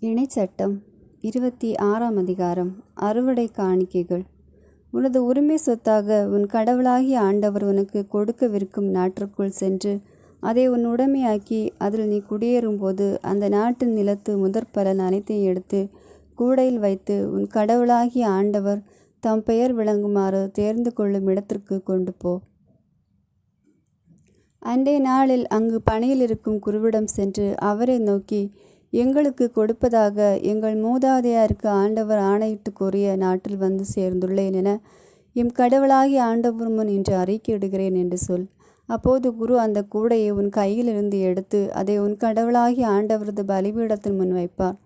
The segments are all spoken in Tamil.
இணைச்சட்டம் 26ஆம் அதிகாரம். அறுவடை காணிக்கைகள். உனது உரிமை சொத்தாக உன் கடவுளாகிய ஆண்டவர் உனக்கு கொடுக்கவிருக்கும் நாட்டிற்குள் சென்று அதை உன் உடைமையாக்கி அதில் நீ குடியேறும்போது அந்த நாட்டின் நிலத்து முதற்பலன் அனைத்தையும் எடுத்து கூடையில் வைத்து உன் கடவுளாகிய ஆண்டவர் தம் பெயர் விளங்குமாறு தேர்ந்து கொள்ளும் இடத்திற்கு கொண்டு போ. அன்றைய நாளில் அங்கு பணியில் இருக்கும் குருவிடம் சென்று அவரை நோக்கி, எங்களுக்கு கொடுப்பதாக எங்கள் மூதாதையருக்கு ஆண்டவர் ஆணையிட்டு கூறிய நாட்டில் வந்து சேர்ந்துள்ளேன் என எம் கடவுளாகிய ஆண்டவர் முன் இன்று அறிக்கையிடுகிறேன் என்று சொல். அப்போது குரு அந்த கூடையை உன் கையிலிருந்து எடுத்து அதை உன் கடவுளாகிய ஆண்டவரது பலிபீடத்தின் முன் வைப்பார்.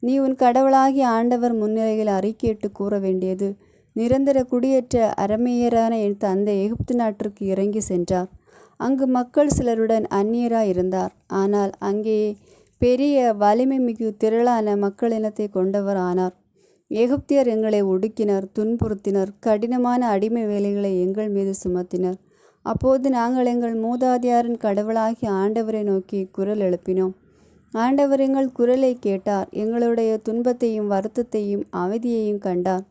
நீ உன் கடவுளாகிய ஆண்டவர் முன்னிலையில் அறிக்கையிட்டு கூற வேண்டியது, நிரந்தர குடியேற்ற அரமேயரான என் தந்தை எகிப்து நாட்டிற்கு இறங்கி சென்றார். அங்கு மக்கள் சிலருடன் அந்நியராய் இருந்தார். ஆனால் அங்கேயே பெரிய வலிமை மிகு திரளான மக்களினத்தை கொண்டவர் ஆனார். எகிப்தியர் எங்களை ஒடுக்கினர், துன்புறுத்தினர், கடினமான அடிமை வேலைகளை எங்கள் மீது சுமத்தினர். அப்போது நாங்கள் எங்கள் மூதாதையாரின் கடவுளாகிய ஆண்டவரை நோக்கி குரல் எழுப்பினோம். ஆண்டவர் எங்கள் குரலை கேட்டார். எங்களுடைய துன்பத்தையும் வருத்தத்தையும் அவதியையும் கண்டார்.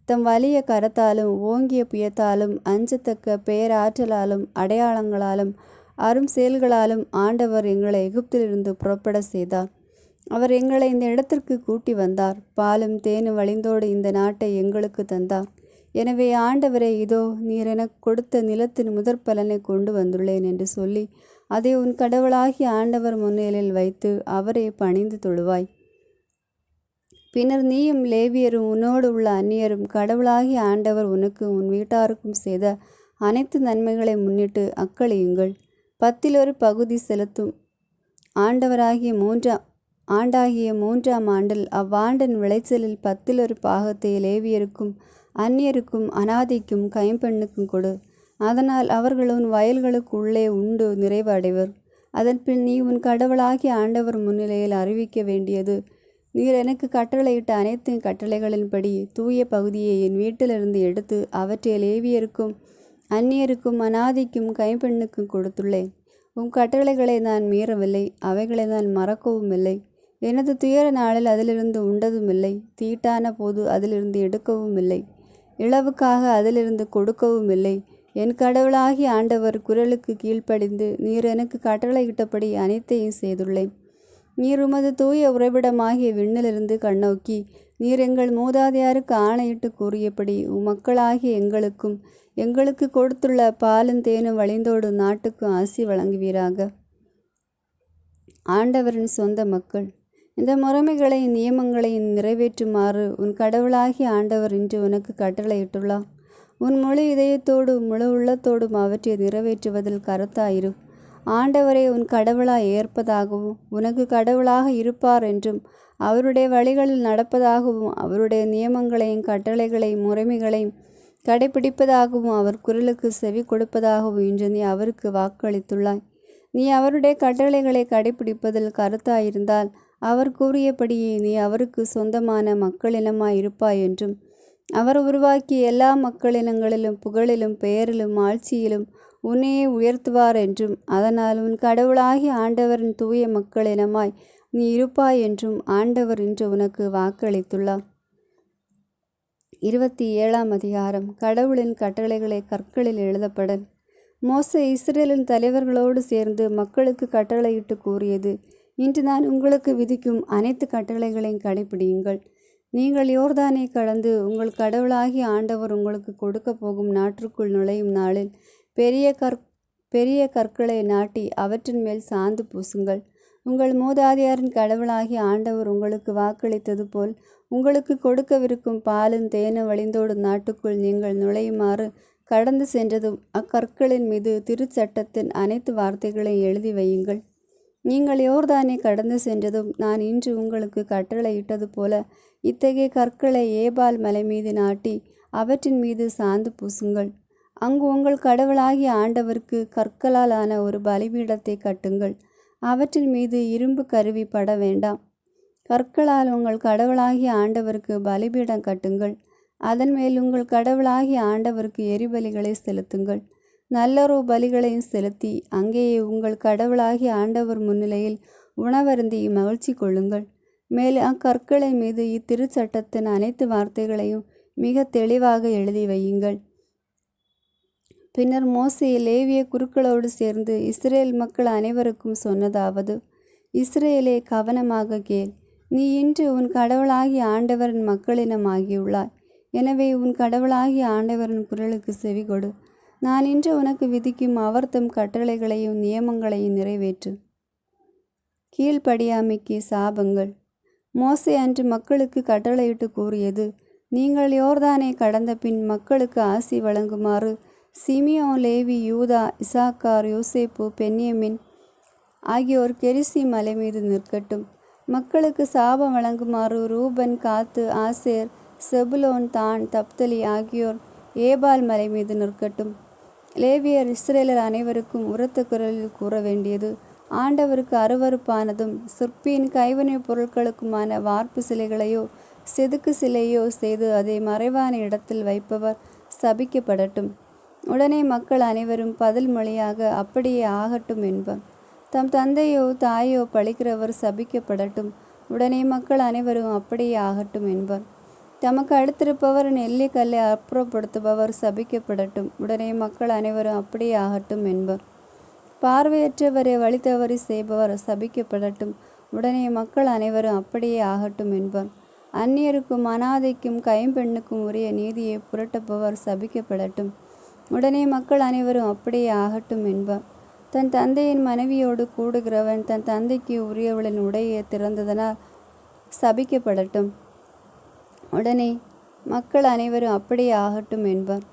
தம் வலிய கரத்தாலும் ஓங்கிய புயத்தாலும் அஞ்சத்தக்க பெயராற்றலாலும் அடையாளங்களாலும் அரும் செயல்களாலும் ஆண்டவர் எங்களை எகிப்திலிருந்து புறப்பட செய்தார். அவர் எங்களை இந்த இடத்திற்கு கூட்டி வந்தார். பாலும் தேனும் வழிந்தோடு இந்த நாட்டை எங்களுக்கு தந்தார். எனவே ஆண்டவரே, இதோ நீர் எனக்கு கொடுத்த நிலத்தின் முதற்பலனை கொண்டு வந்துள்ளேன் என்று சொல்லி அதை உன் கடவுளாகிய ஆண்டவர் முன்னிலையில் வைத்து அவரை பணிந்து தொழுவாய். பின்னர் நீயும் லேவியரும் உன்னோடு உள்ள அந்நியரும் கடவுளாகிய ஆண்டவர் உனக்கு உன் வீட்டாருக்கும் செய்த அனைத்து நன்மைகளை முன்னிட்டு அக்களியுங்கள். 10 பகுதி செலுத்தும் ஆண்டாகிய 3ஆம் ஆண்டில் அவ்வாண்டின் விளைச்சலில் 10 பாகத்தை லேவியருக்கும் அந்நியருக்கும் அனாதைக்கும் கைம்பெண்ணுக்கும் கொடு. அதனால் அவர்கள் உன் வயல்களுக்கு உள்ளே உண்டு நிறைவு அடைவர். அதன்பின் நீ உன் கடவுளாகிய ஆண்டவர் முன்னிலையில் அறிவிக்க வேண்டியது, நீர் எனக்கு கட்டளையிட்ட அனைத்து கட்டளைகளின்படி தூய பகுதியை என் வீட்டிலிருந்து எடுத்து அவற்றை லேவியருக்கும் அந்நியருக்கும் அனாதைக்கும் கைம்பெண்ணுக்கும் கொடுத்துள்ளேன். உன் கட்டளைகளை நான் மீறவில்லை, அவைகளை நான் மறக்கவும் இல்லை. எனது துயர நாளில் அதிலிருந்து உண்டதும் இல்லை, தீட்டான போது அதிலிருந்து எடுக்கவும் இல்லை, இளவுக்காக அதிலிருந்து கொடுக்கவும் இல்லை. என் கடவுளாகிய ஆண்டவர் குரலுக்கு கீழ்ப்படிந்து நீர் எனக்கு கட்டளையிட்டபடி அனைத்தையும் செய்துள்ளேன். நீர் உமது தூய உறைவிடமாகிய விண்ணிலிருந்து கண்ணோக்கி நீர் எங்கள் மூதாதையாருக்கு ஆணையிட்டு கூறியபடி மக்களாகிய எங்களுக்கு கொடுத்துள்ள பாலும் தேனும் வழிந்தோடு நாட்டுக்கு ஆசி வழங்குவீராக. ஆண்டவரின் சொந்த மக்கள், இந்த முறைமைகளையும் நியமங்களையும் நிறைவேற்றுமாறு உன் கடவுளாகிய ஆண்டவர் இன்று உனக்கு கட்டளையிட்டுள்ளார். உன் முழு இதயத்தோடும் முழு உள்ளத்தோடும் அவற்றை நிறைவேற்றுவதில் கருத்தாயிரு. ஆண்டவரை உன் கடவுளாய் ஏற்பதாகவும் உனக்கு கடவுளாக இருப்பார் என்றும் அவருடைய வழிகளில் நடப்பதாகவும் அவருடைய நியமங்களையும் கட்டளைகளையும் முறைமைகளையும் கடைபிடிப்பதாகவும் அவர் குரலுக்கு செவி கொடுப்பதாகவும் இன்று நீ அவருக்கு வாக்களித்துள்ளாய். நீ அவருடைய கட்டளைகளை கடைபிடிப்பதில் கருத்தாயிருந்தால் அவர் கூறியபடியே நீ அவருக்கு சொந்தமான மக்களினமாய் இருப்பாய் என்றும் அவர் உருவாக்கிய எல்லா மக்களினங்களிலும் புகழிலும் பெயரிலும் ஆட்சியிலும் உன்னையே உயர்த்துவார் என்றும் அதனால் உன் கடவுளாகிய ஆண்டவரின் தூய மக்களினமாய் நீ இருப்பாய் என்றும் ஆண்டவர் இன்று உனக்கு வாக்களித்துள்ளார். 27ஆம் அதிகாரம். கடவுளின் கட்டளைகளை கற்களில் எழுதப்படல். மோசே இஸ்ரேலின் தலைவர்களோடு சேர்ந்து மக்களுக்கு கட்டளையிட்டு கூறியது, இன்று நான் உங்களுக்கு விதிக்கும் அனைத்து கட்டளைகளையும் கடைபிடியுங்கள். நீங்கள் யோர்தானை கடந்து உங்கள் கடவுளாகிய ஆண்டவர் உங்களுக்கு கொடுக்க போகும் நாட்டிற்குள் நுழையும் நாளில் பெரிய கற்களை நாட்டி அவற்றின் மேல் சாந்து பூசுங்கள். உங்கள் மூதாதையாரின் கடவுளாகிய ஆண்டவர் உங்களுக்கு வாக்களித்தது போல் உங்களுக்கு கொடுக்கவிருக்கும் பாலும் தேனும் வழிந்தோடு நாட்டுக்குள் நீங்கள் நுழையுமாறு கடந்து சென்றதும் அக்கற்களின் மீது திருச்சட்டத்தின் அனைத்து வார்த்தைகளையும் எழுதி வையுங்கள். நீங்கள் யோர்தானை கடந்து சென்றதும் நான் இன்று உங்களுக்கு கட்டளையிட்டது போல இத்தகைய கற்களை ஏபால் மலை மீது நாட்டி அவற்றின் மீது சாந்து பூசுங்கள். அங்கு உங்கள் கடவுளாகிய ஆண்டவருக்கு கற்களால் ஆன ஒரு பலிபீடத்தை கட்டுங்கள். அவற்றின் மீது இரும்பு கருவி பட வேண்டாம். கற்களால் உங்கள் கடவுளாகிய ஆண்டவருக்கு பலிபீடம் கட்டுங்கள். அதன் மேல் உங்கள் கடவுளாகிய ஆண்டவருக்கு எரிபலிகளை செலுத்துங்கள். நல்லொரு பலிகளையும் செலுத்தி அங்கேயே உங்கள் கடவுளாகிய ஆண்டவர் முன்னிலையில் உணவருந்தி மகிழ்ச்சி கொள்ளுங்கள். மேலும் அக்கற்களின் மீது இத்திருச்சட்டத்தின் அனைத்து வார்த்தைகளையும் மிக தெளிவாக எழுதி வையுங்கள். பின்னர் மோசே லேவிய குருக்களோடு சேர்ந்து இஸ்ரேல் மக்கள் அனைவருக்கும் சொன்னதாவது: இஸ்ரேலே, கவனமாக கேள். நீ இன்று உன் கடவுளாகிய ஆண்டவரின் மக்களினமாகியுள்ளாய். எனவே உன் கடவுளாகிய ஆண்டவரின் குரலுக்கு செவிகொடு. நான் இன்று உனக்கு விதிக்கும் அவர்தம் கட்டளைகளையும் நியமங்களையும் நிறைவேற்று. கீழ்ப்படியாமைக்கு சாபங்கள். மோசே அன்று மக்களுக்கு கட்டளையிட்டு கூறியது: நீங்கள் யோர்தானை கடந்த பின் மக்களுக்கு ஆசி வழங்குமாறு சிமியோன், லேவி, யூதா, இசாக்கார், யோசேப்பு, பென்யமின் ஆகியோர் கெரிசி மலை மீது நிற்கட்டும். மக்களுக்கு சாபம் வழங்குமாறு ரூபன், காத்து, ஆசேர், செபுலோன், தான், தப்தலி ஆகியோர் ஏபால் மலை மீது நிற்கட்டும். லேவியர் இஸ்ரேலர் அனைவருக்கும் உரத்த குரலில் கூற வேண்டியது: ஆண்டவருக்கு அருவருப்பானதும் சிற்பியின் கைவினைப் பொருட்களுக்குமான வார்ப்பு சிலைகளையோ செதுக்கு சிலையோ செய்து அதை மறைவான இடத்தில் வைப்பவர் சபிக்கப்படட்டும். உடனே மக்கள் அனைவரும் பதில் மொழியாக அப்படியே ஆகட்டும் என்பர். தம் தந்தையோ தாயோ பழிக்கிறவர் சபிக்கப்படட்டும். உடனே மக்கள் அனைவரும் அப்படியே ஆகட்டும் என்பர். தமக்கு அடுத்திருப்பவர் நெல்லிக்கல்லை அப்புறப்படுத்துபவர் சபிக்கப்படட்டும். உடனே மக்கள் அனைவரும் அப்படியே ஆகட்டும் என்பர். பார்வையற்றவரை வழி தவறி செய்பவர் சபிக்கப்படட்டும். உடனே மக்கள் அனைவரும் அப்படியே ஆகட்டும் என்பர். அந்நியருக்கும் அனாதைக்கும் கைம்பெண்ணுக்கும் உரிய நீதியை புரட்டுபவர் சபிக்கப்படட்டும். உடனே மக்கள் அனைவரும் அப்படியே ஆகட்டும் என்பர். தன் தந்தையின் மனைவியோடு கூடுகிறவன் தன் தந்தைக்கு உரியவளின் உடையை திறந்ததனால் சபிக்கப்படட்டும். உடனே மக்கள் அனைவரும் அப்படியே ஆகட்டும் என்பர்.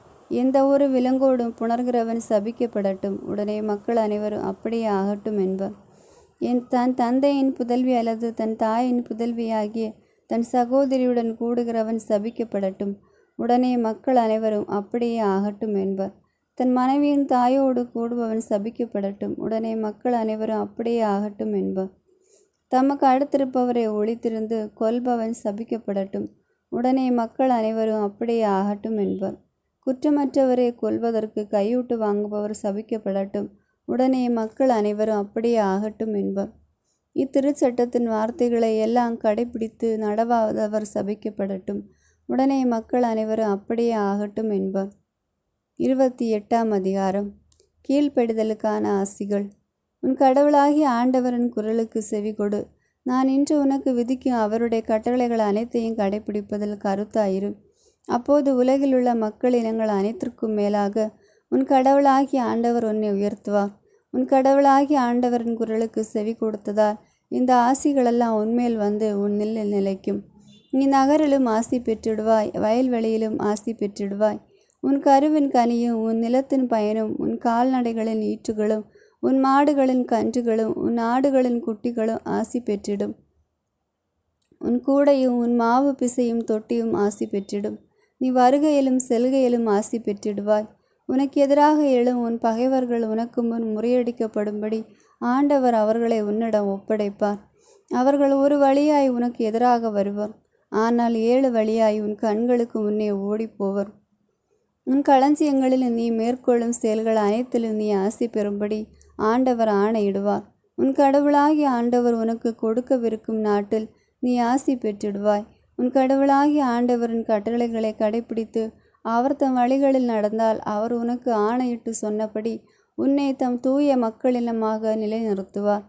எந்த ஒரு விலங்கோடும் புணர்கிறவன் சபிக்கப்படட்டும். உடனே மக்கள் அனைவரும் அப்படியே ஆகட்டும் என்பர். தன் தந்தையின் புதல்வி அல்லது தன் தாயின் புதல்வியாகிய தன் சகோதரியுடன் கூடுகிறவன் சபிக்கப்படட்டும். உடனே மக்கள் அனைவரும் அப்படியே ஆகட்டும் என்பர். தன் மனைவியின் தாயோடு கூடுபவன் சபிக்கப்படட்டும். உடனே மக்கள் அனைவரும் அப்படியே ஆகட்டும் என்பர். தமக்கு அடுத்திருப்பவரை ஒளித்திருந்து கொல்பவன் சபிக்கப்படட்டும். உடனே மக்கள் அனைவரும் அப்படியே ஆகட்டும் என்பர். குற்றமற்றவரை கொல்வதற்கு கையூட்டு வாங்குபவர் சபிக்கப்படட்டும். உடனே மக்கள் அனைவரும் அப்படியே ஆகட்டும் என்பர். இத்திருச்சட்டத்தின் வார்த்தைகளை எல்லாம் கடைபிடித்து நடவாதவர் சபிக்கப்படட்டும். உடனே மக்கள் அனைவரும் அப்படியே ஆகட்டும் என்பர். 28ஆம் அதிகாரம். கீழ்ப்படிதலுக்கான ஆசிகள். உன் கடவுளாகிய ஆண்டவரின் குரலுக்கு செவிகொடு. நான் இன்று உனக்கு விதிக்கும் அவருடைய கட்டளைகள் அனைத்தையும் கடைபிடிப்பதில் கருத்தாயிரு. அப்போது உலகிலுள்ள மக்கள் இனங்கள் அனைத்திற்கும் மேலாக உன் கடவுளாகிய ஆண்டவர் உன்னை உயர்த்துவார். உன் கடவுளாகிய ஆண்டவரின் குரலுக்கு செவி கொடுத்ததால் இந்த ஆசிகளெல்லாம் உன்மேல் வந்து உன் நிலைக்கும். நீ நகரிலும் ஆசி பெற்றிடுவாய், வயல்வெளியிலும் ஆசி பெற்றிடுவாய். உன் கருவின் கனியும் உன் நிலத்தின் பயனும் உன் கால்நடைகளின் ஈற்றுகளும் உன் மாடுகளின் கன்றுகளும் உன் ஆடுகளின் குட்டிகளும் ஆசி பெற்றிடும். உன் கூடையும் உன் மாவு பிசையும் தொட்டியும் ஆசி பெற்றிடும். நீ வருகையிலும் செல்கையிலும் ஆசி பெற்றிடுவாய். உனக்கு எதிராக எழும் உன் பகைவர்கள் உனக்கு முன் முறியடிக்கப்படும்படி ஆண்டவர் அவர்களை உன்னிடம் ஒப்படைப்பார். அவர்கள் ஒரு வழியாய் உனக்கு எதிராக வருவர், ஆனால் 7 வழியாய் உன் கண்களுக்கு முன்னே ஓடிப்போவர். உன் களஞ்சியங்களில் நீ மேற்கொள்ளும் செயல்கள் அனைத்திலும் நீ ஆசி பெறும்படி ஆண்டவர் ஆணையிடுவார். உன் கடவுளாகிய ஆண்டவர் உனக்கு கொடுக்கவிருக்கும் நாட்டில் நீ ஆசி பெற்றிடுவாய். உன் கடவுளாகிய ஆண்டவரின் கட்டளைகளை கடைபிடித்து அவர் தம் வழிகளில் நடந்தால் அவர் உனக்கு ஆணையிட்டு சொன்னபடி உன்னை தம் தூய மக்களினமாக நிலைநிறுத்துவார்.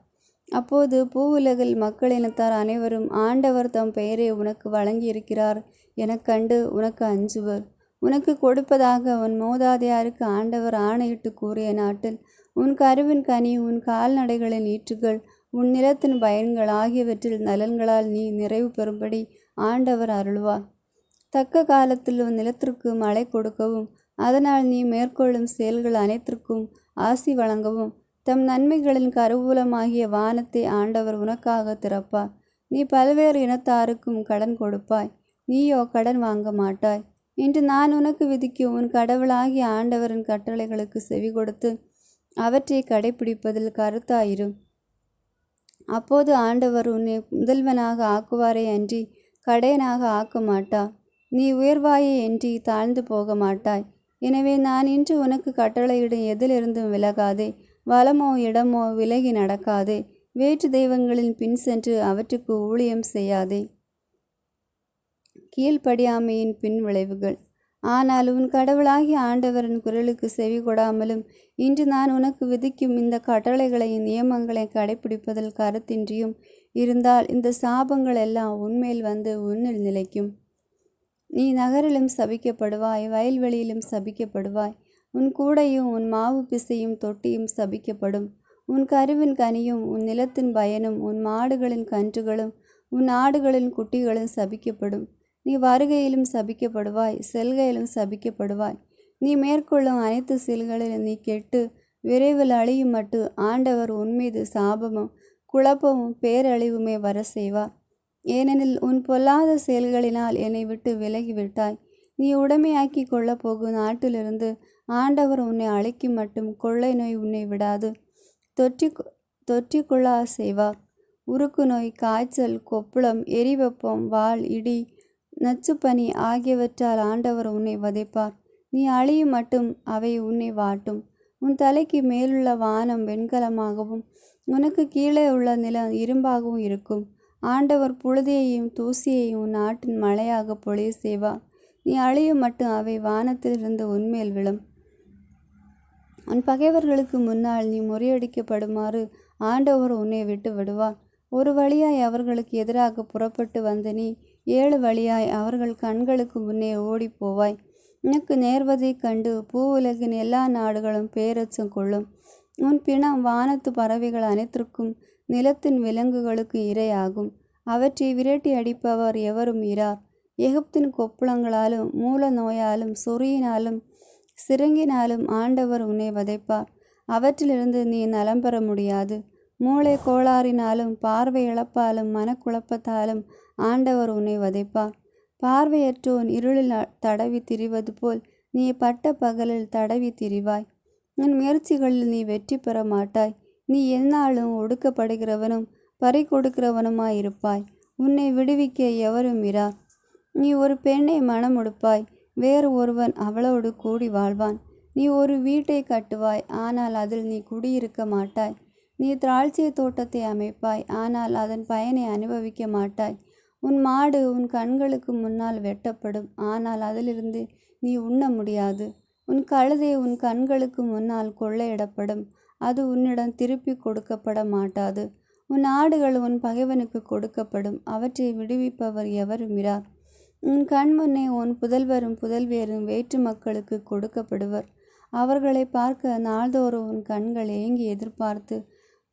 அப்போது பூவுலகில் மக்களினத்தார் அனைவரும் ஆண்டவர் தம் பெயரை உனக்கு வழங்கியிருக்கிறார் எனக் கண்டு உனக்கு அஞ்சுவர். உனக்கு கொடுப்பதாக உன் மூதாதையாருக்கு ஆண்டவர் ஆணையிட்டு கூறிய நாட்டில் உன் கருவின் கனி, உன் கால்நடைகளின் ஈற்றுகள், உன் நிலத்தின் பயன்கள் ஆகியவற்றில் நலன்களால் நீ நிறைவு பெறும்படி ஆண்டவர் அருள்வார். தக்க காலத்தில் உன் நிலத்திற்கு மழை கொடுக்கவும் அதனால் நீ மேற்கொள்ளும் செயல்கள் அனைத்திற்கும் ஆசி வழங்கவும் தம் நன்மைகளின் கருவூலமாகிய வானத்தை ஆண்டவர் உனக்காக திறப்பார். நீ பல்வேறு இனத்தாருக்கும் கடன் கொடுப்பாய், நீயோ கடன் வாங்க மாட்டாய். இன்று நான் உனக்கு விதிக்கும் உன் கடவுளாகிய ஆண்டவரின் கட்டளைகளுக்கு செவி கொடுத்து அவற்றை கடைபிடிப்பதில் கருத்தாயிரும். அப்போது ஆண்டவர் உன்னை முதல்வனாக ஆக்குவாரே அன்றி கடையனாக ஆக்க மாட்டார். நீ உயர்வாயே அன்றி தாழ்ந்து போக மாட்டாய். எனவே நான் இன்று உனக்கு கட்டளையிடும் எதிலிருந்தும் விலகாதே, வலமோ இடமோ விலகி நடக்காதே. வேற்று தெய்வங்களின் பின் சென்று அவற்றுக்கு ஊழியம் செய்யாதே. கீழ்ப்படியாமையின் பின் விளைவுகள். ஆனால் உன் கடவுளாகிய ஆண்டவரின் குரலுக்கு செவி கொடாமலும் இன்று நான் உனக்கு விதிக்கும் இந்த கட்டளைகளையும் நியமங்களையும் கடைப்பிடிப்பதில் கருத்தின்றியும் இருந்தால் இந்த சாபங்கள் எல்லாம் உன்மேல் வந்து உன்னில் நிலைக்கும். நீ நகரிலும் சபிக்கப்படுவாய், வயல்வெளியிலும் சபிக்கப்படுவாய். உன் கூடையும் உன் மாவு பிசையும் தொட்டியும் சபிக்கப்படும். உன் கருவின் கனியும் உன் நிலத்தின் பயனும் உன் மாடுகளின் கன்றுகளும் உன் ஆடுகளின் குட்டிகளும் சபிக்கப்படும். நீ வருகையிலும் சபிக்கப்படுவாய், செல்கையிலும் சபிக்கப்படுவாய். நீ மேற்கொள்ளும் அனைத்து செயல்களிலும் நீ கெட்டு விரைவில் அழியும் மட்டு ஆண்டவர் உன்மீது சாபமும் குழப்பமும் பேரழிவுமே வர செய்வார். ஏனெனில் உன் பொல்லாத செயல்களினால் என்னை விட்டு விலகிவிட்டாய். நீ உடைமையாக்கி கொள்ளப் போகும் நாட்டிலிருந்து ஆண்டவர் உன்னை அழிக்கும் மட்டும் கொள்ளை நோய் உன்னை விடாது தொற்றிக்கொள்ளா செய்வார். உருக்கு நோய், காய்ச்சல், கொப்புளம், எரிவெப்பம், வாள், இடி, நச்சுப்பனி ஆகியவற்றால் ஆண்டவர் உன்னை வதைப்பார். நீ அழியும் மட்டும் அவை உன்னை வாட்டும். உன் தலைக்கு மேலுள்ள வானம் வெண்கலமாகவும் உனக்கு கீழே உள்ள நிலம் இரும்பாகவும் இருக்கும். ஆண்டவர் புழுதியையும் தூசியையும் உன் நாட்டின் மழையாக பொழிய செய்வார். நீ அழியும் மட்டும் அவை வானத்திலிருந்து உன்மேல் விழும். உன் பகைவர்களுக்கு முன்னால் நீ முறியடிக்கப்படுமாறு ஆண்டவர் உன்னை விட்டு விடுவார். ஒரு வழியாய் அவர்களுக்கு எதிராக புறப்பட்டு வந்த நீ 7 வழியாய் அவர்கள் கண்களுக்கு முன்னே ஓடி போவாய். உனக்கு நேர்வதைக் கண்டு பூவுலகின் எல்லா நாடுகளும் பேரச்சம் கொள்ளும். உன் பிணம் வானத்து பறவைகள் அனைத்திற்கும் நிலத்தின் விலங்குகளுக்கு இரையாகும். அவற்றை விரட்டி அடிப்பவர் எவரும் இரார். எகிப்தின் கொப்புளங்களாலும் மூல நோயாலும் சொறியினாலும் சிறங்கினாலும் ஆண்டவர் உன்னை வதைப்பார். அவற்றிலிருந்து நீ நலம் பெற முடியாது. மூளை கோளாறினாலும் பார்வை இழப்பாலும் மனக்குழப்பத்தாலும் ஆண்டவர் உன்னை வதைப்பார். பார்வையற்றோன் இருளில் தடவி திரிவது போல் நீ பட்ட பகலில் தடவி திரிவாய். உன் முயற்சிகளில் நீ வெற்றி பெற மாட்டாய். நீ எந்நாளும் ஒடுக்கப்படுகிறவனும் பறி கொடுக்கிறவனுமாயிருப்பாய். உன்னை விடுவிக்க எவரும் இரார். நீ ஒரு பெண்ணை மணமுடிப்பாய், வேறு ஒருவன் அவளோடு கூடி வாழ்வான். நீ ஒரு வீட்டை கட்டுவாய், ஆனால் அதில் நீ குடியிருக்க மாட்டாய். நீ திராட்சை தோட்டத்தை அமைப்பாய், ஆனால் அதன் பயனை அனுபவிக்க மாட்டாய். உன் மாடு உன் கண்களுக்கு முன்னால் வெட்டப்படும், ஆனால் அதிலிருந்து நீ உண்ண முடியாது. உன் கழுதை உன் கண்களுக்கு முன்னால் கொள்ளையிடப்படும், அது உன்னிடம் திருப்பி கொடுக்கப்பட மாட்டாது. உன் ஆடுகள் உன் பகைவனுக்கு கொடுக்கப்படும், அவற்றை விடுவிப்பவர் எவரும் இரார். உன் கண் முன்னே உன் புதல்வரும் புதல்வியரும் வேற்று மக்களுக்கு கொடுக்கப்படுவர். அவர்களை பார்க்க நாள்தோறும் உன் கண்கள் ஏங்கி எதிர்பார்த்து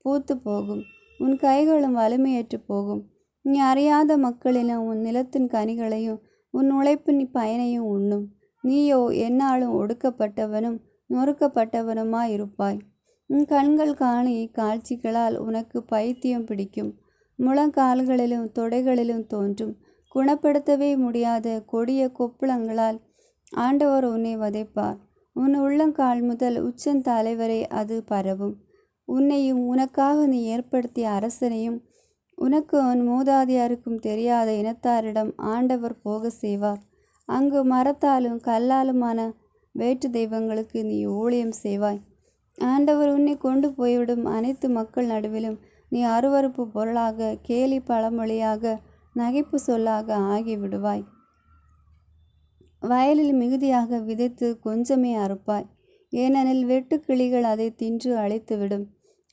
பூத்து போகும். உன் கைகளும் வலிமையற்று போகும். நீ அறியாத மக்களிலும் உன் நிலத்தின் கனிகளையும் உன் உழைப்பின் பயனையும் உண்ணும். நீயோ எந்நாளும் ஒடுக்கப்பட்டவனும் நொறுக்கப்பட்டவனுமாயிருப்பாய். உன் கண்கள் காண இக்காட்சிகளால் உனக்கு பைத்தியம் பிடிக்கும். முழங்கால்களிலும் தொடைகளிலும் தோன்றும் குணப்படுத்தவே முடியாத கொடிய கொப்புளங்களால் ஆண்டவர் உன்னை வதைப்பார். உன் உள்ளங்கால் முதல் உச்சந்தலை வரை அது பரவும். உன்னையும் உனக்காக நீ ஏற்படுத்திய அரசனையும் உனக்கு உன் மூதாதையாருக்கும் தெரியாத இனத்தாரிடம் ஆண்டவர் போக செய்வார். அங்கு மரத்தாலும் கல்லாலுமான வேற்று தெய்வங்களுக்கு நீ ஊழியம் செய்வாய். ஆண்டவர் உன்னை கொண்டு போய்விடும் அனைத்து மக்கள் நடுவிலும் நீ அருவருப்பு பொருளாக, கேலி பழமொழியாக, நகைப்பு சொல்லாக ஆகிவிடுவாய். வயலில் மிகுதியாக விதைத்து கொஞ்சமே அறுப்பாய், ஏனெனில் வெட்டுக்கிளிகள் அதை தின்று அழித்துவிடும்.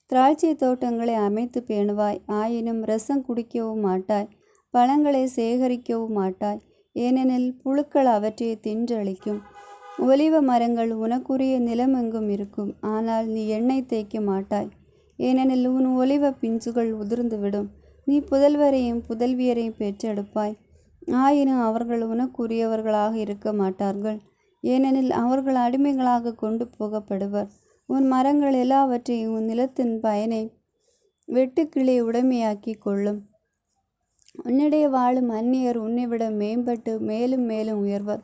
திராட்சை தோட்டங்களை அமைத்து பேணுவாய், ஆயினும் ரசம் குடிக்கவும் மாட்டாய், பழங்களை சேகரிக்கவும் மாட்டாய், ஏனெனில் புழுக்கள் அவற்றை தின்று அழிக்கும். ஒலிவ மரங்கள் உனக்குரிய நிலமெங்கும் இருக்கும், ஆனால் நீ எண்ணெய் தேய்க்க மாட்டாய், ஏனெனில் உன் ஒலிவ பிஞ்சுகள் உதிர்ந்துவிடும். நீ புதல்வரையும் புதல்வியரையும் பெற்றெடுப்பாய், ஆயினும் அவர்கள் உனக்குரியவர்களாக இருக்க மாட்டார்கள், ஏனெனில் அவர்கள் அடிமைகளாக கொண்டு போகப்படுவர். உன் மரங்கள் எல்லாவற்றையும் உன் நிலத்தின் பயனை வெட்டுக்கிளி உடைமையாக்கி கொள்ளும். உன்னிடையே வாழும் அந்நியர் உன்னைவிட மேம்பட்டு மேலும் மேலும் உயர்வர்.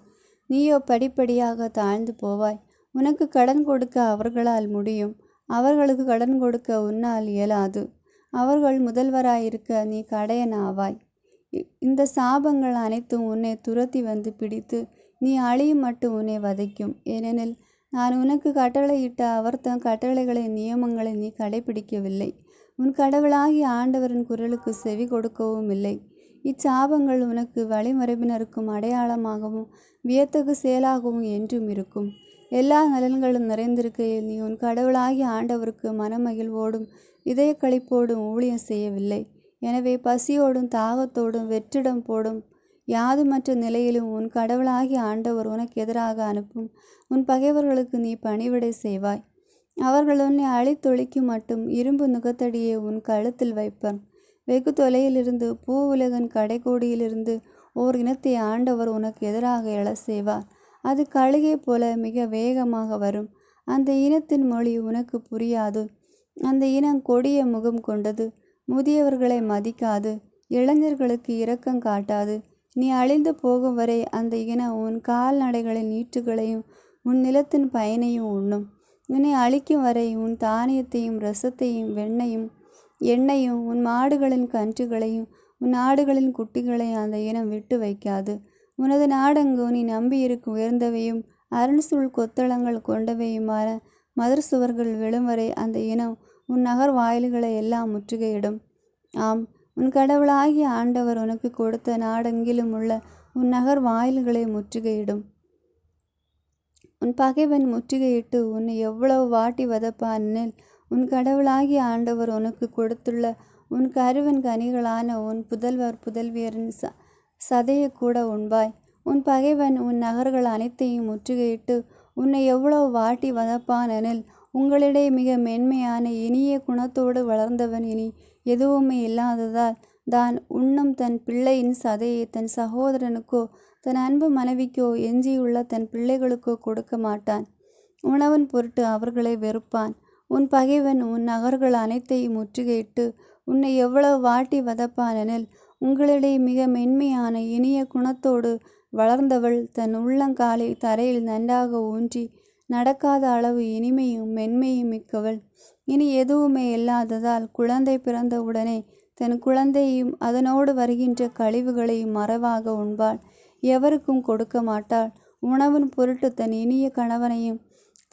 நீயோ படிப்படியாக தாழ்ந்து போவாய். உனக்கு கடன் கொடுக்க அவர்களால் முடியும், அவர்களுக்கு கடன் கொடுக்க உன்னால் இயலாது. அவர்கள் முதல்வராயிருக்க நீ கடையன் ஆவாய். இந்த சாபங்கள் அனைத்தும் உன்னை துரத்தி வந்து பிடித்து நீ அழியும் மட்டும் உன்னை வதைக்கும். ஏனெனில் நான் உனக்கு கட்டளையிட்ட அவர்தம் கட்டளைகளை நியமங்களை நீ கடைபிடிக்கவில்லை. உன் கடவுளாகிய ஆண்டவரின் குரலுக்கு செவி கொடுக்கவும் இல்லை. இச்சாபங்கள் உனக்கு வழிமரபினருக்கும் அடையாளமாகவும் வியத்தகு செயலாகவும் என்றும் இருக்கும். எல்லா நலன்களும் நிறைந்திருக்கையில் நீ உன் கடவுளாகிய ஆண்டவருக்கு மனமகிழ்வோடும் இதய களிப்போடும் ஊழியம் செய்யவில்லை. எனவே பசியோடும் தாகத்தோடும் வெற்றிடம் போடும் யாதுமற்ற நிலையிலும் உன் கடவுளாகிய ஆண்டவர் உனக்கு எதிராக அனுப்பும் உன் பகைவர்களுக்கு நீ பணிவிடை செய்வாய். அவர்கள் உன்னை அழித்தொழிக்கும் மட்டும் இரும்பு நுகத்தடியை உன் கழுத்தில் வைப்பர். வெகு தொலையிலிருந்து பூவுலகன் கடைக்கோடியிலிருந்து ஓர் இனத்தை ஆண்டவர் உனக்கு எதிராக எழச் செய்வார். அது கழுகை போல மிக வேகமாக வரும். அந்த இனத்தின் மொழி உனக்கு புரியாது. அந்த இனம் கொடிய முகம் கொண்டது, முதியவர்களை மதிக்காது, இளைஞர்களுக்கு இரக்கம் காட்டாது. நீ அழிந்து போகும் வரை அந்த இனம் உன் கால்நடைகளின் நீற்றுகளையும் உன் நிலத்தின் பயனையும் உண்ணும். உன்னை அழிக்கும் வரை உன் தானியத்தையும் இரசத்தையும் எண்ணெயும் உன் மாடுகளின் கன்றுகளையும் உன் ஆடுகளின் குட்டிகளையும் அந்த இனம் விட்டு வைக்காது. உனது நாடெங்கு நீ நம்பியிருக்கும் உயர்ந்தவையும் அரண்சூழ் கொத்தளங்கள் கொண்டவையுமான மதர் சுவர்கள் விழும் வரை அந்த இனம் உன் நகர் வாயில்களை எல்லாம் முற்றுகையிடும். ஆம், உன் கடவுளாகிய ஆண்டவர் உனக்கு கொடுத்த நாடெங்கிலும் உள்ள உன் நகர் வாயில்களை முற்றுகையிடும். உன் பகைவன் முற்றுகையிட்டு உன்னை எவ்வளவு வாட்டி வதப்பானெனில் உன் கடவுளாகிய ஆண்டவர் உனக்கு கொடுத்துள்ள உன் கருவின் கனிகளான உன் புதல்வர் புதல்வியரின் சதையை கூட உண்பாய். உன் பகைவன் உன் நகர்கள் அனைத்தையும் முற்றுகையிட்டு உன்னை எவ்வளவு வாட்டி வதப்பானெனில் உங்களிடையே மிக மென்மையான இனிய குணத்தோடு வளர்ந்தவன் இனி எதுவுமே இல்லாததால் தான் உண்ணும் தன் பிள்ளையின் சதையை தன் சகோதரனுக்கோ தன் அன்பு மனைவிக்கோ எஞ்சியுள்ள தன் பிள்ளைகளுக்கோ கொடுக்க மாட்டான். உணவன் பொருட்டு அவர்களை வெறுப்பான். உன் பகைவன் உன் நகர்கள் அனைத்தையும் முற்றுகையிட்டு உன்னை எவ்வளவு வாட்டி வதப்பானெனில் உங்களிடையே மிக மென்மையான இனிய குணத்தோடு வளர்ந்தவள் தன் உள்ளங்காலை தரையில் நன்றாக ஊன்றி நடக்காத அளவு இனிமையும் மென்மையும் மிக்கவள் இனி எதுவுமே இல்லாததால் குழந்தை பிறந்தவுடனே தன் குழந்தையையும் அதனோடு வருகின்ற கழிவுகளையும் மறைவாக உண்பாள். எவருக்கும் கொடுக்க மாட்டாள். உணவின் பொருட்டு தன் இனிய கணவனையும்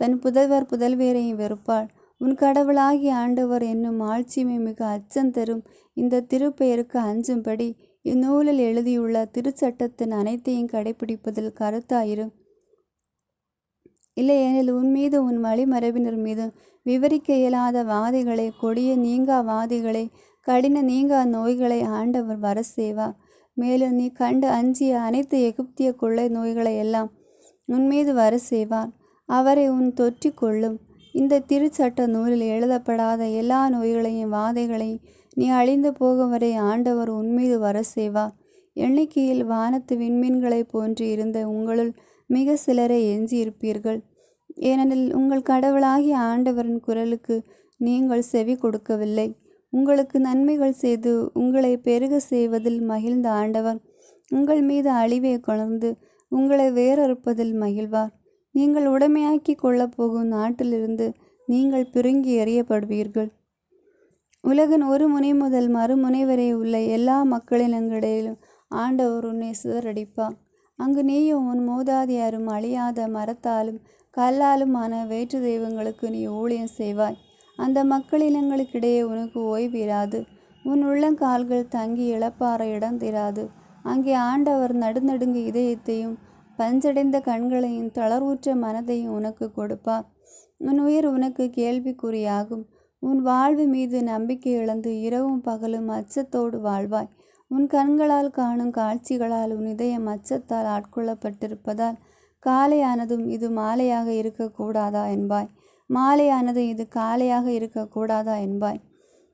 தன் புதல்வர் புதல்வியரையும் வெறுப்பாள். உன் கடவுளாகிய ஆண்டவர் என்னும் ஆட்சிமை மிக அச்சந்தரும் இந்த திருப்பெயருக்கு அஞ்சும்படி இந்நூலில் எழுதியுள்ள திருச்சட்டத்தின் அனைத்தையும் கடைபிடிப்பதில் கருத்தாயிரும். இல்லையெனில் உன் மீது உன் வழிமரபினர் மீது விவரிக்க இயலாத வாதைகளை, கொடிய நீங்கா வாதைகளை, கடின நீங்கா நோய்களை ஆண்டவர் வர செய்வார். மேலும் நீ கண்டு அஞ்சிய அனைத்து எகிப்திய கொள்ளை நோய்களை எல்லாம் உன்மீது வர செய்வார். அவரை உன் தொற்றி கொள்ளும். இந்த திருச்சட்ட நூலில் எழுதப்படாத எல்லா நோய்களையும் வாதைகளையும் நீ அழிந்து போகும் வரை ஆண்டவர் உன்மீது வர செய்வார். எண்ணிக்கையில் வானத்து விண்மீன்களைப் போன்று இருந்த உங்களுள் மிக சிலரை எஞ்சி இருப்பீர்கள். ஏனெனில் உங்கள் கடவுளாகிய ஆண்டவரின் குரலுக்கு நீங்கள் செவி கொடுக்கவில்லை. உங்களுக்கு நன்மைகள் செய்து உங்களை பெருக செய்வதில் மகிழ்ந்த ஆண்டவர் உங்கள் மீது அழிவை கொணர்ந்து உங்களை வேறறுப்பதில் மகிழ்வார். நீங்கள் உடைமையாக்கி கொள்ளப் போகும் நாட்டிலிருந்து நீங்கள் பிடுங்கி எறியப்படுவீர்கள். உலகின் ஒரு முனை முதல் மறுமுனை வரை உள்ள எல்லா மக்களினங்களிலும் ஆண்டவர் உன்னை சிதறடிப்பார். அங்கு நீயும் உன் மூதாதையரும் அழியாத மரத்தாலும் கல்லாலுமான வேற்று தெய்வங்களுக்கு நீ ஊழியம் செய்வாய். அந்த மக்களினங்களுக்கிடையே உனக்கு ஓய்விராது. உன் உள்ளங்கால்கள் தங்கி இளப்பாற இடம் தராது. அங்கே ஆண்டவர் நடுநடுங்கு இதயத்தையும் பஞ்சடைந்த கண்களையும் தளர்வுற்ற மனதையும் உனக்கு கொடுப்பார். உன் உயிர் உனக்கு கேள்விக்குறியாகும். உன் வாழ்வு மீது நம்பிக்கை இழந்து இரவும் பகலும் அச்சத்தோடு வாழ்வாய். உன் கண்களால் காணும் காட்சிகளால் உன் இதயம் அச்சத்தால் ஆட்கொள்ளப்பட்டிருப்பதால் காலையானதும் இது மாலையாக இருக்கக்கூடாதா என்பாய், மாலையானது இது காலையாக இருக்கக்கூடாதா என்பாய்.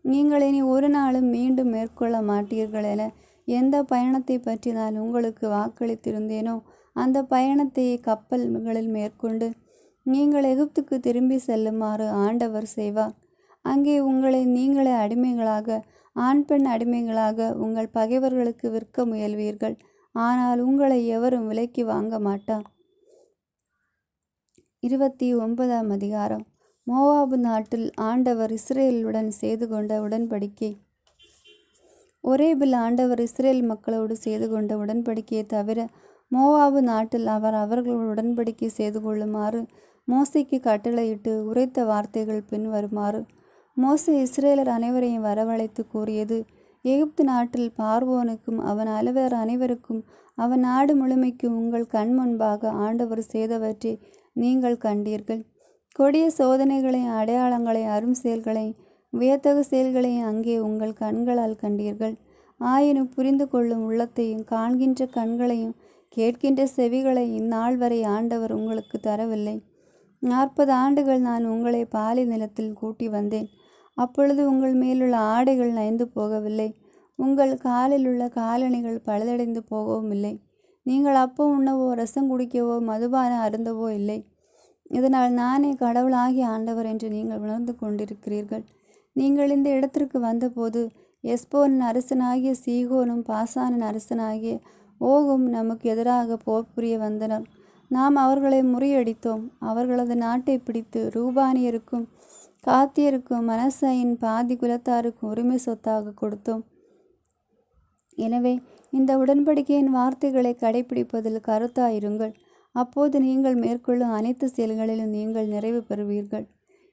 நீங்கள் இனி ஒரு நாளும் மீண்டும் மேற்கொள்ள மாட்டீர்கள் என எந்த பயணத்தை பற்றி நான் உங்களுக்கு வாக்களித்திருந்தேனோ அந்த பயணத்தை கப்பல்களில் மேற்கொண்டு நீங்கள் எகிப்துக்கு திரும்பி செல்லுமாறு ஆண்டவர் செய்வார். அங்கே உங்களை நீங்களே அடிமைகளாக, ஆண் பெண் அடிமைகளாக உங்கள் பகைவர்களுக்கு விற்க முயல்வீர்கள். ஆனால் உங்களை எவரும் விலைக்கு வாங்க மாட்டார். 29ஆம் அதிகாரம். மோவாபு நாட்டில் ஆண்டவர் இஸ்ரேலுடன் செய்து கொண்ட உடன்படிக்கை. ஒரேபில் ஆண்டவர் இஸ்ரேல் மக்களோடு செய்து கொண்ட உடன்படிக்கையை தவிர மோவாபு நாட்டில் அவர் அவர்களோடு உடன்படிக்கை செய்து கொள்ளுமாறு மோசேக்கு கட்டளையிட்டு உரைத்த வார்த்தைகள் பின்வருமாறு. மோசே இஸ்ரேலர் அனைவரையும் வரவழைத்து கூறியது, எகிப்து நாட்டில் பார்வோனுக்கும் அவன் அலுவலர் அனைவருக்கும் அவன் நாடு முழுமைக்கும் உங்கள் கண் முன்பாக ஆண்டவர் செய்தவற்றை நீங்கள் கண்டீர்கள். கொடிய சோதனைகளையும் அடையாளங்களையும் அரும் செயல்களையும் வியத்தகு செயல்களையும் அங்கே உங்கள் கண்களால் கண்டீர்கள். ஆயினும் புரிந்து கொள்ளும் உள்ளத்தையும் காண்கின்ற கண்களையும் கேட்கின்ற செவிகளை இந்நாள் வரை ஆண்டவர் உங்களுக்கு தரவில்லை. 40 ஆண்டுகள் நான் உங்களை பாலை நிலத்தில் கூட்டி வந்தேன். அப்பொழுது உங்கள் மேலுள்ள ஆடைகள் நைந்து போகவில்லை, உங்கள் காலில் உள்ள காலணிகள் பழுதடைந்து போகவும் இல்லை. நீங்கள் அப்பம் உண்ணவோ ரசம் குடிக்கவோ மதுபானம் அருந்தவோ இல்லை. இதனால் நானே கடவுளாகிய ஆண்டவர் என்று நீங்கள் உணர்ந்து கொண்டிருக்கிறீர்கள். நீங்கள் இந்த இடத்திற்கு வந்தபோது எஸ்போனின் அரசனாகிய சீகோனும் பாசானின் அரசனாகிய ஓகும் நமக்கு எதிராக போர் புரிய வந்தனர். நாம் அவர்களை முறியடித்தோம். அவர்களது நாட்டை பிடித்து ரூபானியருக்கும் காத்தியருக்கும் மனசாயின் பாதி குலத்தாருக்கும் உரிமை சொத்தாக கொடுத்தோம். எனவே இந்த உடன்படிக்கையின் வார்த்தைகளை கடைபிடிப்பதில் கருத்தாயிருங்கள். அப்போது நீங்கள் மேற்கொள்ளும் அனைத்து செயல்களிலும் நீங்கள் நிறைவு பெறுவீர்கள்.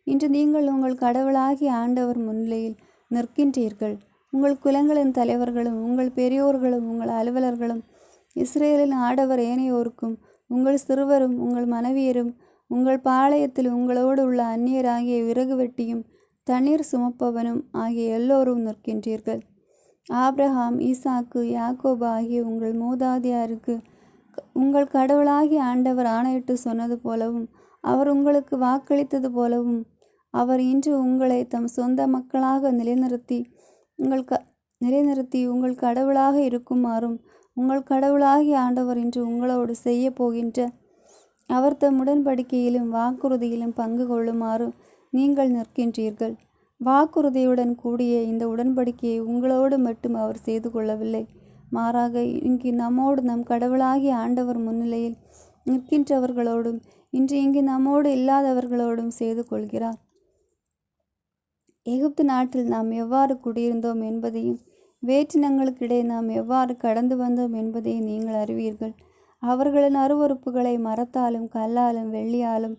இன்று நீங்கள் உங்கள் கடவுளாகிய ஆண்டவர் முன்னிலையில் நிற்கின்றீர்கள். உங்கள் குலங்களின் தலைவர்களும் உங்கள் பெரியோர்களும் உங்கள் அலுவலர்களும் இஸ்ரேலின் ஆடவர் ஏனையோருக்கும் உங்கள் சிறுவரும் உங்கள் மனைவியரும் உங்கள் பாளையத்தில் உங்களோடு உள்ள அந்நியராகிய விறகு வெட்டியும் தண்ணீர் சுமப்பவனும் ஆகிய எல்லோரும் நிற்கின்றீர்கள். ஆபிரகாம், ஈசாக்கு, யாக்கோபு ஆகிய உங்கள் மூதாதையாருக்கு உங்கள் கடவுளாகிய ஆண்டவர் ஆணையிட்டு சொன்னது போலவும் அவர் உங்களுக்கு வாக்களித்தது போலவும் அவர் இன்று உங்களை தம் சொந்த மக்களாக நிலைநிறுத்தி உங்கள் கடவுளாக இருக்குமாறும் உங்கள் கடவுளாகிய ஆண்டவர் இன்று உங்களோடு செய்ய போகின்ற அவர் தம் உடன்படிக்கையிலும் வாக்குறுதியிலும் பங்கு கொள்ளுமாறு நீங்கள் நிற்கின்றீர்கள். வாக்குறுதியுடன் கூடிய இந்த உடன்படிக்கையை உங்களோடு மட்டும் அவர் செய்து கொள்ளவில்லை, மாறாக இங்கு நம்மோடு நம் கடவுளாகிய ஆண்டவர் முன்னிலையில் நிற்கின்றவர்களோடும் இன்று இங்கு நம்மோடு இல்லாதவர்களோடும் செய்து கொள்கிறார். எகிப்து நாட்டில் நாம் எவ்வாறு குடியிருந்தோம் என்பதையும் வேற்றினங்களுக்கிடையே நாம் எவ்வாறு கடந்து வந்தோம் என்பதையும் நீங்கள் அறிவீர்கள். அவர்களின் அருவருப்புகளை மரத்தாலும் கல்லாலும் வெள்ளியாலும்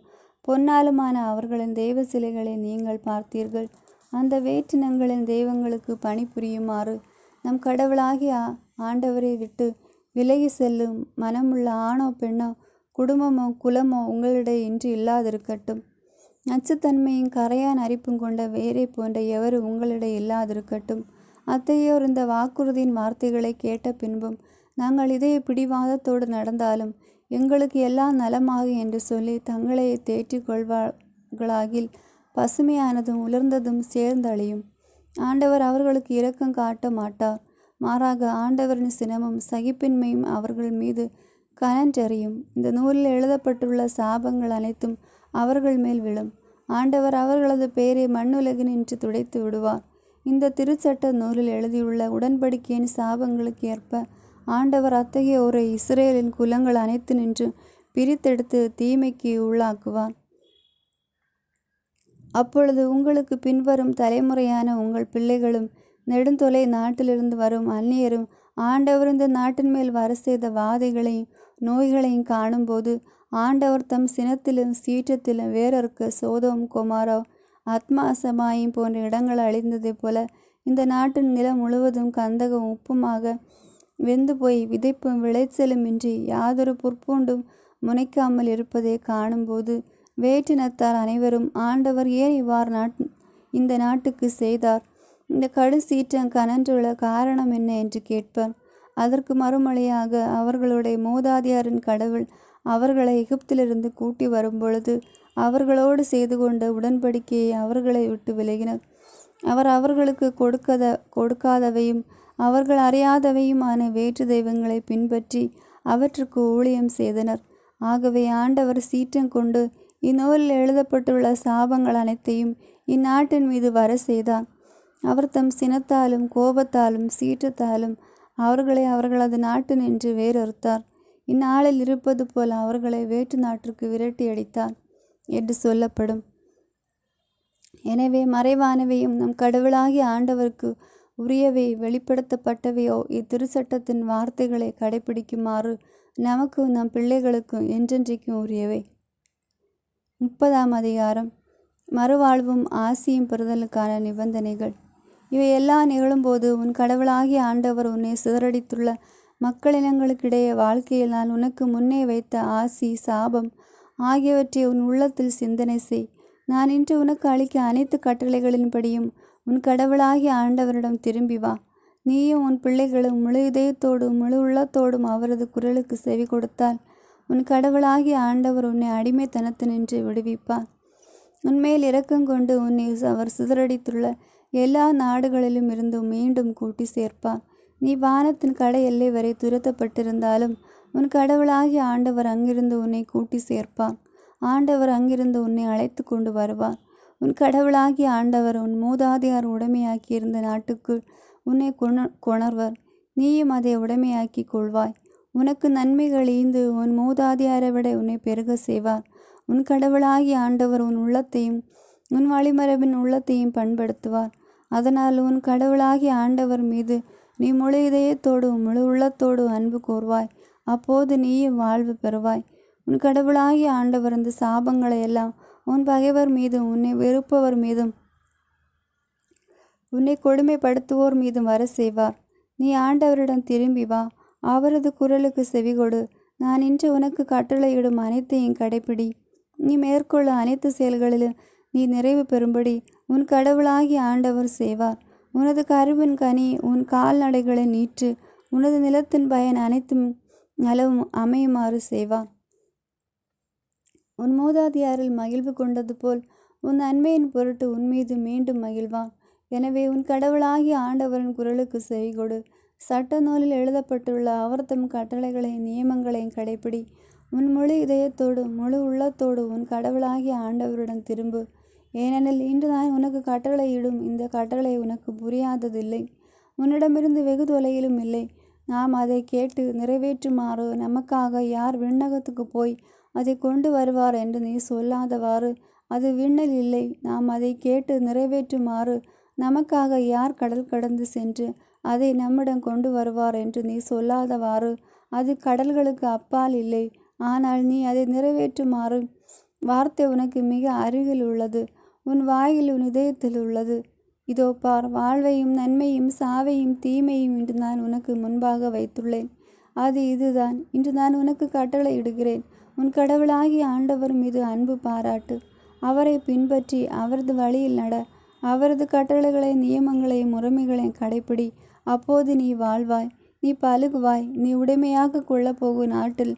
பொன்னாலுமான அவர்களின் தெய்வ சிலைகளை நீங்கள் பார்த்தீர்கள். அந்த வேற்றினங்களின் தெய்வங்களுக்கு பணிபுரியுமாறு நம் கடவுளாகிய ஆண்டவரை விட்டு விலகி செல்லும் மனமுள்ள ஆணோ பெண்ணோ குடும்பமோ குலமோ உங்களிடையே இன்று இல்லாதிருக்கட்டும். நச்சுத்தன்மையும் கரையான் அரிப்பும் கொண்ட வேரை போன்ற எவரும் உங்களிடையே இல்லாதிருக்கட்டும். அத்தையோர் இந்த வாக்குறுதியின் வார்த்தைகளை கேட்ட பின்பும் நாங்கள் இதய பிடிவாதத்தோடு நடந்தாலும் எங்களுக்கு எல்லாம் நலமாக என்று சொல்லி தங்களை தேற்றிக் கொள்வார்களாகில் பசுமையானதும் உலர்ந்ததும் சேர்ந்தழியும். ஆண்டவர் அவர்களுக்கு இரக்கம் காட்ட மாட்டார், மாறாக ஆண்டவரின் சினமும் சகிப்பின்மையும் அவர்கள் மீது கனன்றெறியும். இந்த நூலில் எழுதப்பட்டுள்ள சாபங்கள் அனைத்தும் அவர்கள் மேல் விழும். ஆண்டவர் அவர்களது பெயரை மண்ணுலகினின்று துடைத்து விடுவார். இந்த திருச்சட்ட நூலில் எழுதியுள்ள உடன்படிக்கையின் சாபங்களுக்கு ஏற்ப ஆண்டவர் அத்தகையோரை இஸ்ரேலின் குலங்கள் அனைத்து நின்று பிரித்தெடுத்து தீமைக்கு உள்ளாக்குவார். அப்பொழுது உங்களுக்கு பின்வரும் தலைமுறையான உங்கள் பிள்ளைகளும் நெடுந்தொலை நாட்டிலிருந்து வரும் அந்நியரும் ஆண்டவர் இந்த நாட்டின் மேல் வர செய்த வாதைகளையும் நோய்களையும் காணும்போது ஆண்டவர் தம் சினத்திலும் சீற்றத்திலும் வேறொருக்க சோதோம் கொமாரோ அத்மா சமாயும் போன்ற இடங்கள் அழிந்ததைப் போல இந்த நாட்டின் நிலம் முழுவதும் கந்தகம் உப்புமாக வெந்து போய் விதைப்பும் விளைச்சலும் இன்றி யாதொரு புற்பூண்டும் முனைக்காமல் இருப்பதை காணும்போது வேற்றினத்தார் அனைவரும் ஆண்டவர் ஏன் இவ்வாறு இந்த நாட்டுக்கு செய்தார், இந்த கடு சீற்றம் கனன்றுள்ள காரணம் என்ன என்று கேட்பர். அதற்கு மறுமொழியாக அவர்களுடைய மூதாதையாரின் கடவுள் அவர்களை எகிப்திலிருந்து கூட்டி வரும்பொழுது அவர்களோடு செய்து கொண்ட உடன்படிக்கையை அவர்களை விட்டு விலகினர். அவர் அவர்களுக்கு கொடுக்காதவையும் அவர்கள் அறியாதவையுமான வேற்று தெய்வங்களை பின்பற்றி அவற்றுக்கு ஊழியம் செய்தனர். ஆகவே ஆண்டவர் சீற்றம் கொண்டு இந்நூலில் எழுதப்பட்டுள்ள சாபங்கள் அனைத்தையும் இந்நாட்டின் மீது வர செய்தார். அவர் தம் சினத்தாலும் கோபத்தாலும் சீற்றத்தாலும் அவர்களை அவர்களது நாட்டு நின்று வேறறுத்தார். இந்நாளில் இருப்பது போல் அவர்களை வேற்று நாட்டிற்கு விரட்டி அடித்தார் என்று சொல்லப்படும். எனவே மறைவானவையும் நம் கடவுளாகிய ஆண்டவருக்கு உரியவை வெளிப்படுத்தப்பட்டவையோ இத்திருச்சட்டத்தின் வார்த்தைகளை கடைபிடிக்குமாறு நமக்கும் நம் பிள்ளைகளுக்கும் என்றென்றைக்கும் உரியவை. 30ஆம் அதிகாரம். மறுவாழ்வும் ஆசியும் பெறுதலுக்கான நிபந்தனைகள். இவை எல்லாம் நிகழும்போது உன் கடவுளாகிய ஆண்டவர் உன்னை சிதறடித்துள்ள மக்களினங்களுக்கிடையே வாழ்க்கையில் நான் உனக்கு முன்னே வைத்த ஆசி சாபம் ஆகியவற்றை உன் உள்ளத்தில் சிந்தனை செய். நான் இன்று உனக்கு அளிக்க அனைத்து கட்டளைகளின்படியும் உன் கடவுளாகிய ஆண்டவரிடம் திரும்பி வா. நீயும் உன் பிள்ளைகளும் முழு இதயத்தோடும் முழு உள்ளத்தோடும் அவரது குரலுக்கு செவி கொடுத்தால் உன் கடவுளாகிய ஆண்டவர் உன்னை அடிமைத்தனத்தினின்று விடுவிப்பார். உன்மேல் இரக்கங்கொண்டு உன்னை அவர் சிதறடித்துள்ள எல்லா நாடுகளிலும் இருந்து மீண்டும் கூட்டி சேர்ப்பார். நீ வானத்தின் கடை எல்லை வரை துரத்தப்பட்டிருந்தாலும் உன் கடவுளாகிய ஆண்டவர் அங்கிருந்து உன்னை கூட்டி சேர்ப்பார். ஆண்டவர் அங்கிருந்து உன்னை அழைத்து கொண்டு வருவார். உன் கடவுளாகிய ஆண்டவர் உன் மூதாதையார் உடைமையாக்கியிருந்த நாட்டுக்குள் உன்னை கொணர்வர். நீயும் அதை உடைமையாக்கி கொள்வாய். உனக்கு நன்மைகள் ஈந்து உன் மூதாதையாரை விட உன்னை பெருக செய்வார். உன் கடவுளாகிய ஆண்டவர் உன் உள்ளத்தையும் உன் வழிமரபின் உள்ளத்தையும் பண்படுத்துவார். அதனால் உன் கடவுளாகிய ஆண்டவர் மீது நீ முழு இதயத்தோடும் முழு உள்ளத்தோடும் அன்பு கூர்வாய். அப்போது நீயும் வாழ்வு பெறுவாய். உன் கடவுளாகிய ஆண்டவர் இந்த சாபங்களை எல்லாம் உன் பகைவர் மீதும் உன்னை வெறுப்பவர் மீதும் உன்னை கொடுமைப்படுத்துவோர் மீதும் வர செய்வார். நீ ஆண்டவரிடம் திரும்பி வா. அவரது குரலுக்கு செவிகொடு. நான் இன்று உனக்கு கட்டளையிடும் அனைத்தையும் கடைப்பிடி. நீ மேற்கொள்ள அனைத்து செயல்களிலும் நீ நிறைவு பெறும்படி உன் கடவுளாகிய ஆண்டவர் செய்வார். உனது கருவின் கனி உன் கால்நடைகளை நீற்று. உனது நிலத்தின் பயன் அனைத்தும் நலவும் அமையுமாறு செய்வார். உன் மூதாதையாரில் மகிழ்வு கொண்டது போல் உன் நன்மையின் பொருட்டு உன்மீது மீண்டும் மகிழ்வான். எனவே உன் கடவுளாகிய ஆண்டவரின் குரலுக்கு செவிகொடு. சட்ட நூலில் எழுதப்பட்டுள்ள அவர்தம் கட்டளைகளையும் நியமங்களையும் கடைப்பிடி. உன் முழு இதயத்தோடு முழு உள்ளத்தோடு உன் கடவுளாகிய ஆண்டவரிடம் திரும்பு. ஏனெனில் இன்று நான் உனக்கு கட்டளையிடும் இந்த கட்டளை உனக்கு புரியாததில்லை, உன்னிடமிருந்து வெகு தொலையிலும் இல்லை. நாம் அதை கேட்டு நிறைவேற்றுமாறு நமக்காக யார் விண்ணகத்துக்கு போய் அதை கொண்டு வருவார் என்று நீ சொல்லாதவாறு அது விண்ணில் இல்லை. நாம் அதை கேட்டு நிறைவேற்றுமாறு நமக்காக யார் கடல் கடந்து சென்று அதை நம்மிடம் கொண்டு வருவார் என்று நீ சொல்லாதவாறு அது கடல்களுக்கு அப்பால் இல்லை. ஆனால் நீ அதை நிறைவேற்றுமாறு வார்த்தை உனக்கு மிக அருகில் உள்ளது, உன் வாயில் உன் இதயத்தில் உள்ளது. இதோ பார், வாழ்வையும் நன்மையும் சாவையும் தீமையும் இன்று நான் உனக்கு முன்பாக வைத்துள்ளேன். அது இதுதான். இன்று நான் உனக்கு கட்டளை இடுகிறேன். உன் கடவுளாகிய ஆண்டவர் மீது அன்பு பாராட்டு. அவரை பின்பற்றி அவரது வழியில் நட. அவரது கட்டளைகளையும் நியமங்களையும் முறைமைகளையும் கடைப்பிடி. அப்போது நீ வாழ்வாய், நீ பலுகுவாய். நீ உடைமையாக கொள்ளப்போகும் நாட்டில்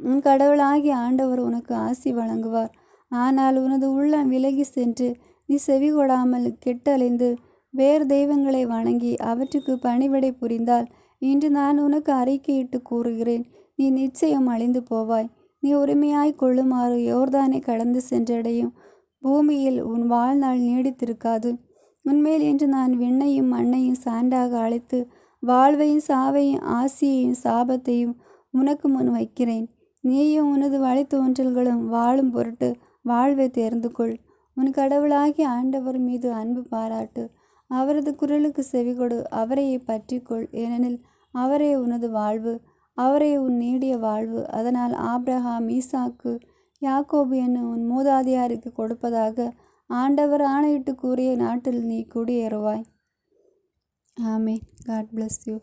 உன் கடவுளாகிய ஆண்டவர் உனக்கு ஆசி வழங்குவார். ஆனால் உனது உள்ளம் விலகி சென்று நீ செவி கொடாமல் கெட்டழிந்து வேறு தெய்வங்களை வணங்கி அவற்றுக்கு பணிவிடை புரிந்தால் இன்று நான் உனக்கு அறிக்கையிட்டு கூறுகிறேன், நீ நிச்சயம் அழிந்து போவாய். நீ உரிமையாய் கொள்ளுமாறு யோர்தானை கடந்து சென்றடையும் பூமியில் உன் வாழ்நாள் நீடித்திருக்காது. உன்மேல் இன்று நான் விண்ணையும் மண்ணையும் சான்றாக அழைத்து வாழ்வையும் சாவையும் ஆசியையும் சாபத்தையும் உனக்கு முன் வைக்கிறேன். நீயும் உனது வழித்தோன்றல்களும் வாழும் பொருட்டு வாழ்வை தேர்ந்து கொள். உன் கடவுளாகிய ஆண்டவர் மீது அன்பு பாராட்டு. அவரது குரலுக்கு செவிகொடு. அவரையே பற்றிக்கொள். ஏனெனில் அவரே உனது வாழ்வு, அவரே உன் நீடிய வாழ்வு. அதனால் ஆபிரகாம், ஈசாக்கு, யாக்கோபு என்னும் உன் மூதாதையாருக்கு கொடுப்பதாக ஆண்டவர் ஆணையிட்டு கூறிய நாட்டில் நீ குடியேறுவாய். ஆமென். God bless you.